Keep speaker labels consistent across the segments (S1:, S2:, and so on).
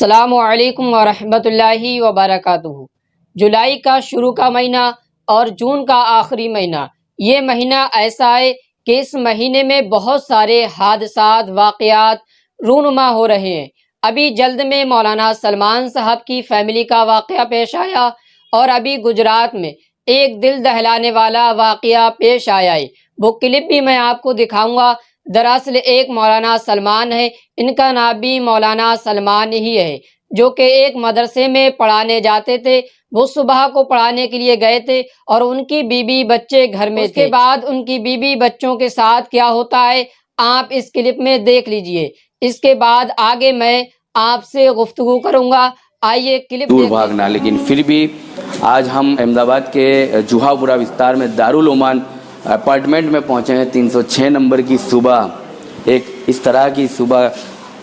S1: अस्सलामुअलैकुम वरहमतुल्लाहि वबरकातुहू। जुलाई का शुरू का महीना और जून का आखिरी महीना, ये महीना ऐसा है कि इस महीने में बहुत सारे हादसात वाक़यात रूनुमा हो रहे हैं। अभी जल्द में मौलाना सलमान साहब की फैमिली का वाक़या पेश आया और अभी गुजरात में एक दिल दहलाने वाला वाक़या पेश आया है। वो क्लिप भी मैं आपको दिखाऊंगा। दरअसल एक मौलाना सलमान है, इनका नाम भी मौलाना सलमान ही है, जो कि एक मदरसे में पढ़ाने जाते थे। वो सुबह को पढ़ाने के लिए गए थे और उनकी बीबी बच्चे घर में थे। उसके बाद उनकी बीबी बच्चों के साथ क्या होता है आप इस क्लिप में देख लीजिए। इसके बाद आगे मैं आपसे गुफ्तगू करूंगा। आइए क्लिप
S2: दूर भागना, लेकिन फिर भी आज हम अहमदाबाद के जुहापुरा विस्तार में दारुल उमान अपार्टमेंट में पहुंचे हैं। 306 नंबर की सुबह एक इस तरह की सुबह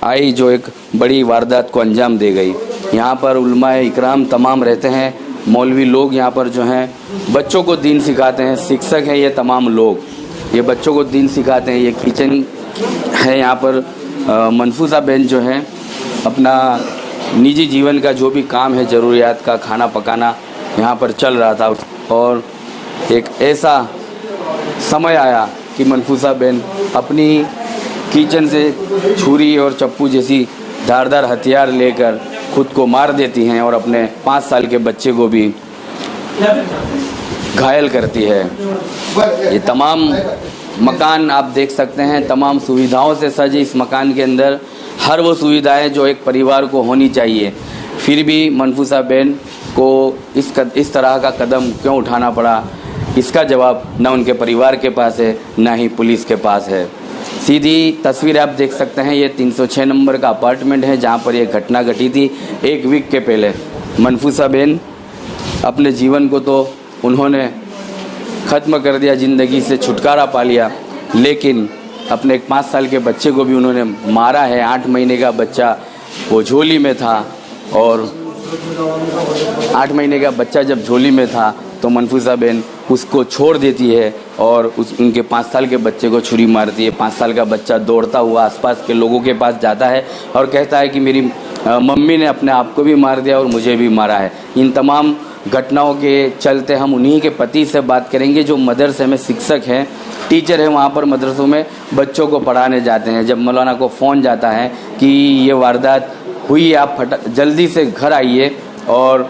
S2: आई जो एक बड़ी वारदात को अंजाम दे गई। यहाँ पर उलमाए इकराम तमाम रहते हैं, मौलवी लोग यहाँ पर जो हैं बच्चों को दीन सिखाते हैं, शिक्षक हैं ये तमाम लोग, ये बच्चों को दीन सिखाते हैं। ये किचन है, यहाँ पर मनफूसा बहन जो है अपना निजी जीवन का जो भी काम है ज़रूरियात का खाना पकाना यहाँ पर चल रहा था। और एक ऐसा समय आया कि मनफूसा बहन अपनी किचन से छुरी और चप्पू जैसी धारदार हथियार लेकर खुद को मार देती हैं और अपने 5 साल के बच्चे को भी घायल करती है। ये तमाम मकान आप देख सकते हैं, तमाम सुविधाओं से सजे इस मकान के अंदर हर वो सुविधाएं जो एक परिवार को होनी चाहिए, फिर भी मनफूसा बहन को इस तरह का कदम क्यों उठाना पड़ा, इसका जवाब न उनके परिवार के पास है न ही पुलिस के पास है। सीधी तस्वीर आप देख सकते हैं, ये 306 नंबर का अपार्टमेंट है जहां पर यह घटना घटी थी 1 वीक के पहले। मनफूसा बहन अपने जीवन को तो उन्होंने ख़त्म कर दिया, ज़िंदगी से छुटकारा पा लिया, लेकिन अपने एक 5 साल के बच्चे को भी उन्होंने मारा है। 8 महीने का बच्चा वो झोली में था और 8 महीने का बच्चा जब झोली में था तो मनफूसा बहन उसको छोड़ देती है और उनके 5 साल के बच्चे को छुरी मारती है। 5 साल का बच्चा दौड़ता हुआ आसपास के लोगों के पास जाता है और कहता है कि मेरी मम्मी ने अपने आप को भी मार दिया और मुझे भी मारा है। इन तमाम घटनाओं के चलते हम उन्हीं के पति से बात करेंगे जो मदरसे में शिक्षक हैं, टीचर हैं, वहाँ पर मदरसों में बच्चों को पढ़ाने जाते हैं। जब मौलाना को फ़ोन जाता है कि ये वारदात हुई, आप जल्दी से घर आइए, और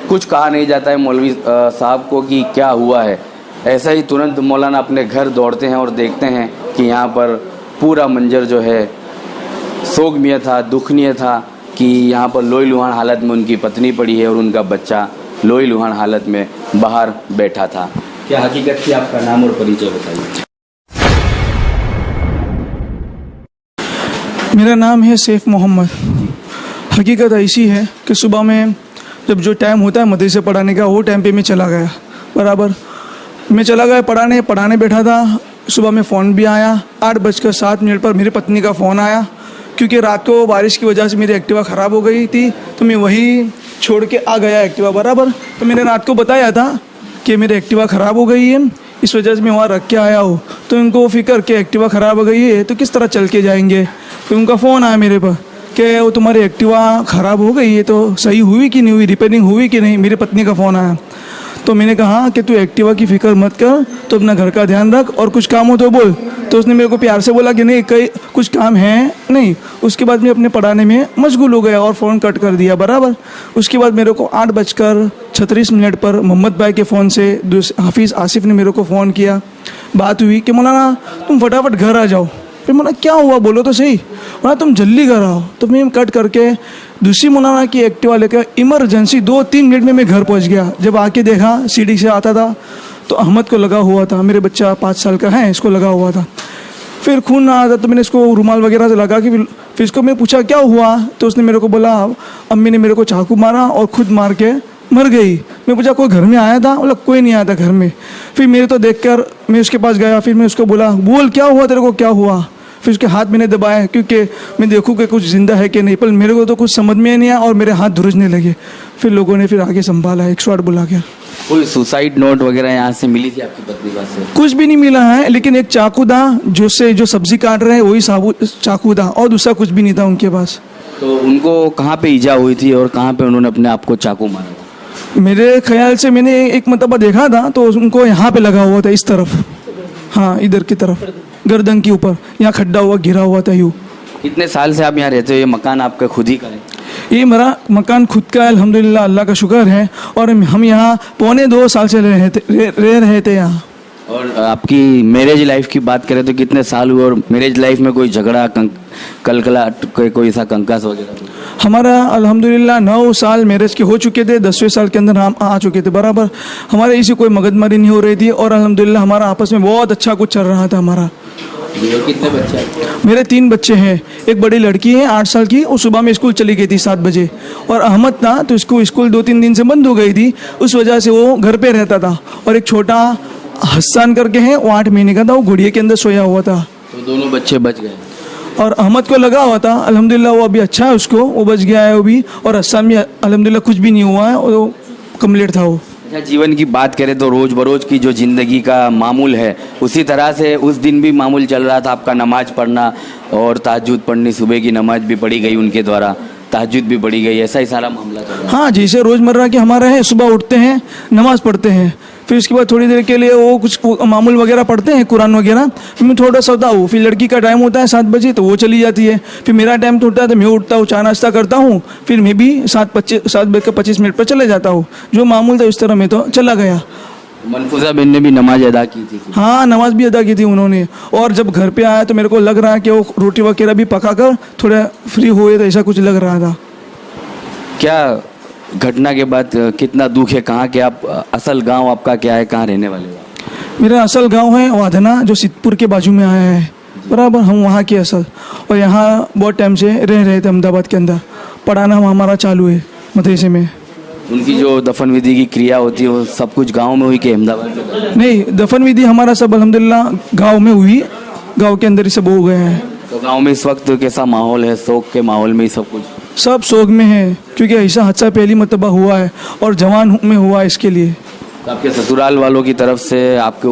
S2: कुछ कहा नहीं जाता है मौलवी साहब को कि क्या हुआ है। ऐसा ही तुरंत मौलाना अपने घर दौड़ते हैं और देखते हैं कि यहाँ पर पूरा मंजर जो है सोगनीय था, दुखनीय था कि यहाँ पर लोई लुहान हालत में उनकी पत्नी पड़ी है और उनका बच्चा लोई लुहान हालत में बाहर बैठा था। क्या हकीकत थी? आपका नाम और परिचय बताइए।
S3: मेरा नाम है सैफ मोहम्मद। हकीकत ऐसी है कि सुबह में जब जो टाइम होता है मदरसे पढ़ाने का, वो टाइम पे मैं चला गया, बराबर मैं चला गया पढ़ाने बैठा था। सुबह में फ़ोन भी आया, 8:07 पर मेरी पत्नी का फ़ोन आया, क्योंकि रात को बारिश की वजह से मेरी एक्टिवा ख़राब हो गई थी, तो मैं वही छोड़ के आ गया एक्टिवा, बराबर। तो मैंने रात को बताया था कि मेरी एक्टिवा ख़राब हो गई है, इस वजह से मैं वहाँ रख के आया हूँ। तो उनको फिक्र कि एक्टिवा ख़राब हो गई है तो किस तरह चल के जाएंगे। तो उनका फ़ोन आया मेरे पर कि वो तुम्हारी एक्टिवा ख़राब हो गई है, तो सही हुई कि नहीं हुई, रिपेयरिंग हुई कि नहीं। मेरी पत्नी का फ़ोन आया, तो मैंने कहा कि तू एक्टिवा की फ़िक्र मत कर, तो अपना घर का ध्यान रख और कुछ काम हो तो बोल। तो उसने मेरे को प्यार से बोला कि नहीं कई कुछ काम है नहीं। उसके बाद मैं अपने पढ़ाने में मशगूल हो गया और फ़ोन कट कर दिया, बराबर। उसके बाद मेरे को 8:36 पर मोहम्मद भाई के फ़ोन से हाफिज़ आसिफ ने मेरे को फ़ोन किया। बात हुई कि मौलाना तुम फटाफट घर आ जाओ। फिर मौलाना क्या हुआ बोलो तो सही। मौलाना तुम जल्दी घर आओ। तो मैं कट करके दूसरी मौलाना की एक्टिवा लेकर इमरजेंसी 2-3 मिनट में मैं घर पहुंच गया। जब आके देखा सीढ़ी से आता था तो अहमद को लगा हुआ था, मेरे बच्चा 5 साल का है, इसको लगा हुआ था। फिर खून ना आता तो मैंने इसको रुमाल वगैरह से लगा के फिर इसको मैं पूछा क्या हुआ, तो उसने मेरे को बोला अम्मी ने मेरे को चाकू मारा और खुद मार के मर गई। मैं पूछा कोई घर में आया था? बोला कोई नहीं आया था घर में। फिर मेरे तो देखकर मैं उसके पास गया, फिर मैं उसको बोला बोल क्या हुआ तेरे को, क्या हुआ। फिर उसके हाथ मैंने दबाया क्योंकि मैं देखूँ कि कुछ ज़िंदा है कि नहीं, पर मेरे को तो कुछ समझ में नहीं आया और मेरे हाथ धुरझने लगे। फिर लोगों ने फिर आगे संभाला 108 बुला के।
S2: कोई सुसाइड नोट वगैरह यहाँ से मिली थी आपकी पत्नी पास से?
S3: कुछ भी नहीं मिला है, लेकिन एक चाकू था जो सब्जी काट रहे हैं वही चाकू था और दूसरा कुछ भी नहीं था उनके पास।
S2: तो उनको कहाँ पे ईजा हुई थी और कहाँ पे उन्होंने अपने आप को चाकू मारा था?
S3: मेरे ख्याल से मैंने एक मरतबा देखा था तो उनको यहाँ पे लगा हुआ था, इस तरफ, हाँ इधर की तरफ, गर्दन के ऊपर, यहाँ खड्डा हुआ घिरा हुआ था यूँ।
S2: कितने साल से आप यहाँ रहते हो? ये मकान आपका खुद ही का है?
S3: ये मेरा मकान खुद का है, अल्हम्दुलिल्लाह, अल्लाह का शुक्र है। और हम यहाँ 1.25 साल से रह रहे थे यहाँ।
S2: और आपकी मैरिज लाइफ की बात करें तो कितने साल हुए, और मैरिज लाइफ में कोई झगड़ा कलकलाट कोई ऐसा कंकास वगैरह?
S3: हमारा अल्हम्दुलिल्लाह 9 साल मैरिज के हो चुके थे, 10वें साल के अंदर हम आ चुके थे बराबर। हमारे इसी कोई मगजमारी नहीं हो रही थी और अल्हम्दुलिल्लाह हमारा आपस में बहुत अच्छा कुछ चल रहा था हमारा।
S2: कितने बच्चे हैं?
S3: मेरे 3 बच्चे हैं। एक बड़ी लड़की है 8 साल की, वो सुबह में स्कूल चली गई थी 7 बजे। और अहमद था तो इसको स्कूल 2-3 दिन से बंद हो गई थी, उस वजह से वो घर पे रहता था। और एक छोटा हसन करके है, वो 8 महीने का था, वो घुड़िया के अंदर सोया हुआ था।
S2: तो दोनों बच्चे बच गए
S3: और अहमद को लगा हुआ था, अल्हम्दुलिल्लाह वो अभी अच्छा है, उसको वो बच गया है वो भी। और हसन भी अल्हम्दुलिल्लाह कुछ भी नहीं हुआ है, वो कम्प्लीट था वो।
S2: अच्छा, जीवन की बात करें तो रोज बरोज की जो जिंदगी का मामूल है उसी तरह से उस दिन भी मामूल चल रहा था आपका, नमाज पढ़ना और तहज्जुद पढ़नी, सुबह की नमाज भी पढ़ी गई उनके द्वारा, तहज्जुद भी पढ़ी गई, ऐसा ही सारा मामला चल रहा है?
S3: हाँ, जैसे रोज़मर्रा के हमारा है, सुबह उठते हैं, नमाज़ पढ़ते हैं, फिर उसके बाद थोड़ी देर के लिए वो कुछ मामूल वगैरह पढ़ते हैं, कुरान वगैरह, फिर मैं थोड़ा सोता हूँ। फिर लड़की का टाइम होता है 7 बजे तो वो चली जाती है। फिर मेरा टाइम होता है तो मैं उठता हूँ, चाय नाश्ता करता हूँ, फिर मैं भी 7:25 पर चले जाता हूँ। जो मामूल था उस तरह में तो चला गया।
S2: मनफूजा बहन ने भी नमाज अदा की थी?
S3: हाँ, नमाज भी अदा की थी उन्होंने। और जब घर पे आया तो मेरे को लग रहा है कि वो रोटी वगैरह भी पका कर थोड़ा फ्री हुए, तो ऐसा कुछ लग रहा था।
S2: क्या घटना के बाद कितना दुख है? कहाँ के आप, असल गांव आपका क्या है, कहाँ रहने वाले हो?
S3: मेरा असल गांव है वाधना, जो सिद्धपुर के बाजू में आया है बराबर, हम वहाँ के असल। और यहाँ बहुत टाइम से रह रहे थे अहमदाबाद के अंदर। पढ़ाना हमारा चालू है मदरसे में।
S2: उनकी जो दफन विधि की क्रिया होती है वो सब कुछ गांव में हुई कि अहमदाबाद में?
S3: नहीं, दफन विधि हमारा सब अल्हम्दुलिल्लाह गांव में हुई, गांव के अंदर ही सब हो गया है।
S2: तो गांव में इस वक्त कैसा माहौल है? शोक के माहौल में ही सब कुछ?
S3: सब शोक में है, क्योंकि ऐसा हादसा पहली मरतबा हुआ है और जवान में हुआ है इसके लिए।
S2: तो आपके ससुराल वालों की तरफ से आपके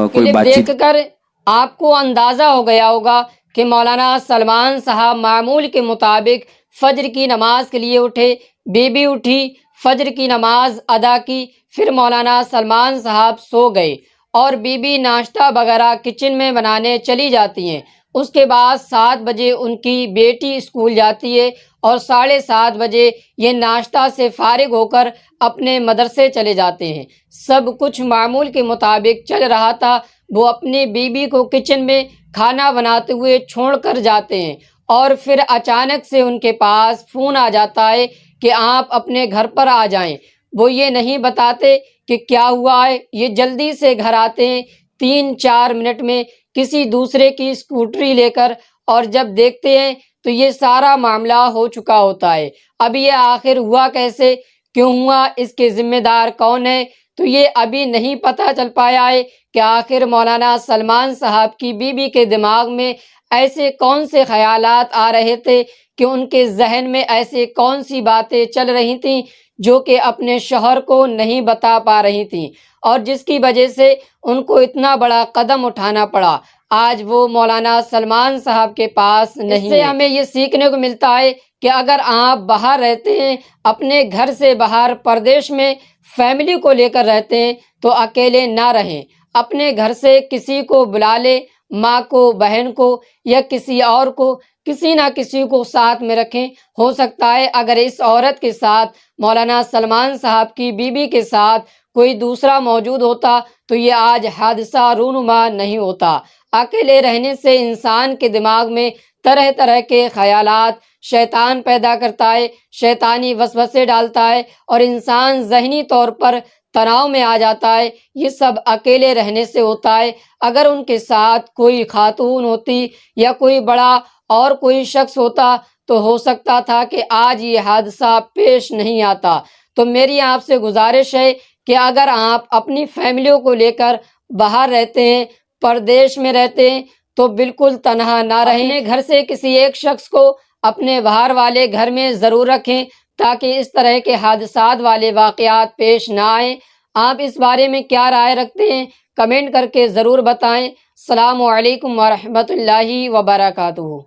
S2: कोई बातचीत?
S1: देखकर आपको अंदाजा हो गया होगा कि मौलाना सलमान साहब मामूल के मुताबिक फजर की नमाज के लिए उठे, बीबी उठी, फजर की नमाज अदा की, फिर मौलाना सलमान साहब सो गए और बीबी नाश्ता वगैरह किचन में बनाने चली जाती हैं। उसके बाद 7 बजे उनकी बेटी स्कूल जाती है और 7:30 बजे ये नाश्ता से फारिग होकर अपने मदरसे चले जाते हैं। सब कुछ मामूल के मुताबिक चल रहा था। वो अपनी बीबी को किचन में खाना बनाते हुए छोड़कर जाते हैं और फिर अचानक से उनके पास फ़ोन आ जाता है कि आप अपने घर पर आ जाएं। वो ये नहीं बताते कि क्या हुआ है, ये जल्दी से घर आते हैं 3-4 मिनट में किसी दूसरे की स्कूटरी लेकर, और जब देखते हैं तो ये सारा मामला हो चुका होता है। अब ये आखिर हुआ कैसे, क्यों हुआ, इसके जिम्मेदार कौन है, तो ये अभी नहीं पता चल पाया है कि आखिर मौलाना सलमान साहब की बीबी के दिमाग में ऐसे कौन से ख्यालात आ रहे थे, कि उनके जहन में ऐसे कौन सी बातें चल रही थीं जो कि अपने शौहर को नहीं बता पा रही थीं, और जिसकी वजह से उनको इतना बड़ा कदम उठाना पड़ा। आज वो मौलाना सलमान साहब के पास नहीं। इससे हमें ये सीखने को मिलता है कि अगर आप बाहर रहते हैं, अपने घर से बाहर परदेश में फैमिली को लेकर रहते हैं, तो अकेले ना रहें। अपने घर से किसी को बुला ले, माँ को, बहन को या किसी और को, किसी ना किसी को साथ में रखें। हो सकता है अगर इस औरत के साथ मौलाना सलमान साहब की बीबी के साथ कोई दूसरा मौजूद होता तो ये आज हादसा रूनुमा नहीं होता। अकेले रहने से इंसान के दिमाग में तरह तरह के ख्यालात शैतान पैदा करता है, शैतानी वसवसे डालता है और इंसान ज़हनी तौर पर तनाव में आ जाता है। ये सब अकेले रहने से होता है। अगर उनके साथ कोई खातून होती या कोई बड़ा और कोई शख्स होता तो हो सकता था कि आज ये हादसा पेश नहीं आता। तो मेरी आपसे गुजारिश है कि अगर आप अपनी फैमिलियों को लेकर बाहर रहते हैं, परदेश में रहते हैं, तो बिल्कुल तन्हा ना रहें। घर से किसी एक शख्स को अपने बाहर वाले घर में ज़रूर रखें ताकि इस तरह के हादसात वाले वाक़यात पेश ना आए। आप इस बारे में क्या राय रखते हैं, कमेंट करके ज़रूर बताएं। अस्सलामु अलैकुम व रहमतुल्लाहि व बरकातुहू।